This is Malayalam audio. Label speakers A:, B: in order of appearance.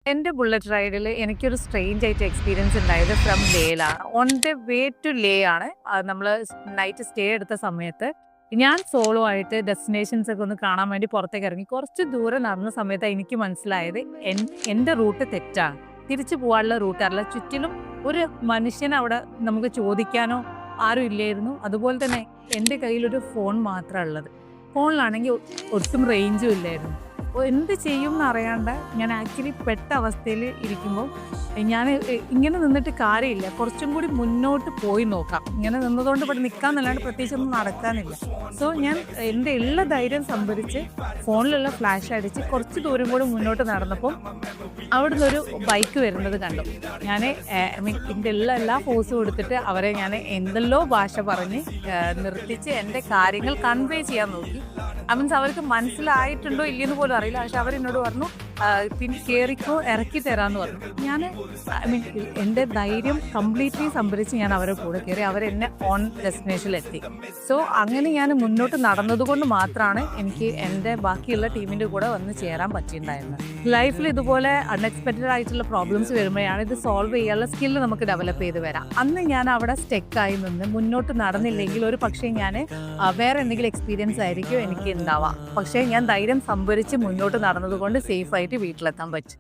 A: എൻ്റെ ബുള്ളറ്റ് റൈഡിൽ എനിക്കൊരു സ്ട്രേഞ്ച് ആയിട്ട് എക്സ്പീരിയൻസ് ഉണ്ടായത് ഫ്രം ലേയിലാണ്. On the way to Leh ആണ്. നമ്മൾ നൈറ്റ് സ്റ്റേ എടുത്ത സമയത്ത് ഞാൻ സോളോ ആയിട്ട് ഡെസ്റ്റിനേഷൻസ് ഒക്കെ ഒന്ന് കാണാൻ വേണ്ടി പുറത്തേക്ക് ഇറങ്ങി. കുറച്ച് ദൂരം നടന്ന സമയത്ത് എനിക്ക് മനസ്സിലായത് എൻ്റെ റൂട്ട് തെറ്റാണ്. തിരിച്ചു പോകാനുള്ള റൂട്ടല്ല. ചുറ്റിലും ഒരു മനുഷ്യൻ അവിടെ നമുക്ക് ചോദിക്കാനോ ആരും ഇല്ലായിരുന്നു. അതുപോലെ തന്നെ എൻ്റെ കയ്യിലൊരു ഫോൺ മാത്രമാണ് ഉള്ളത്. ഫോണിലാണെങ്കിൽ ഒട്ടും റേഞ്ചും ഇല്ലായിരുന്നു. എന്ത് ചെയ്യും എന്നറിയാണ്ട് ഞാൻ ആക്ച്വലി പെട്ട അവസ്ഥയിൽ ഇരിക്കുമ്പോൾ ഞാൻ ഇങ്ങനെ നിന്നിട്ട് കാര്യമില്ല, കുറച്ചും കൂടി മുന്നോട്ട് പോയി നോക്കാം. ഇങ്ങനെ നിന്നതുകൊണ്ട് ഇവിടെ നിൽക്കാമെന്നല്ലാണ്ട് പ്രത്യേകിച്ചൊന്നും നടക്കാനില്ല. സോ ഞാൻ എൻ്റെ ഉള്ള ധൈര്യം സംഭരിച്ച് ഫോണിലുള്ള ഫ്ലാഷ് അടിച്ച് കുറച്ച് ദൂരം കൂടി മുന്നോട്ട് നടന്നപ്പോൾ അവിടുന്ന് ഒരു ബൈക്ക് വരുന്നത് കണ്ടു. ഞാൻ എൻ്റെ ഉള്ള എല്ലാ ഫോഴ്സും എടുത്തിട്ട് അവരെ ഞാൻ എന്തെല്ലോ ഭാഷ പറഞ്ഞ് നിർത്തിച്ച് എൻ്റെ കാര്യങ്ങൾ കൺവേ ചെയ്യാൻ നോക്കി. മീൻസ് അവർക്ക് മനസ്സിലായിട്ടുണ്ടോ ഇല്ലെന്ന് പോലും അറിയില്ല. പക്ഷെ അവരെന്നോട് പറഞ്ഞു പിന്നെ കയറിക്കോ, ഇറക്കി തരാമെന്ന് പറഞ്ഞു. ഞാൻ എൻ്റെ ധൈര്യം കംപ്ലീറ്റ്ലി സംഭരിച്ച് ഞാൻ അവരെ കൂടെ കയറി. അവരെന്നെ ഓൺ ഡെസ്റ്റിനേഷനിലെത്തി. സോ അങ്ങനെ ഞാൻ മുന്നോട്ട് നടന്നതുകൊണ്ട് മാത്രമാണ് എനിക്ക് എൻ്റെ ബാക്കിയുള്ള ടീമിൻ്റെ കൂടെ വന്ന് ചേരാൻ പറ്റിയിട്ടുണ്ടായിരുന്നത്. ലൈഫിൽ ഇതുപോലെ അൺഎക്സ്പെക്റ്റഡ് ആയിട്ടുള്ള പ്രോബ്ലംസ് വരുമ്പോഴാണ് ഇത് സോൾവ് ചെയ്യാനുള്ള സ്കില്ല് നമുക്ക് ഡെവലപ്പ് ചെയ്ത് വരാം. അന്ന് ഞാൻ അവിടെ സ്റ്റെക്കായി നിന്ന് മുന്നോട്ട് നടന്നില്ലെങ്കിൽ ഒരു പക്ഷേ ഞാൻ വേറെ എന്തെങ്കിലും എക്സ്പീരിയൻസ് ആയിരിക്കും എനിക്ക് ഉണ്ടാവാം. പക്ഷേ ഞാൻ ധൈര്യം സംഭരിച്ച് മുന്നോട്ട് നടന്നതുകൊണ്ട് സേഫായിട്ട് വീട്ടിലെത്താൻ പറ്റും.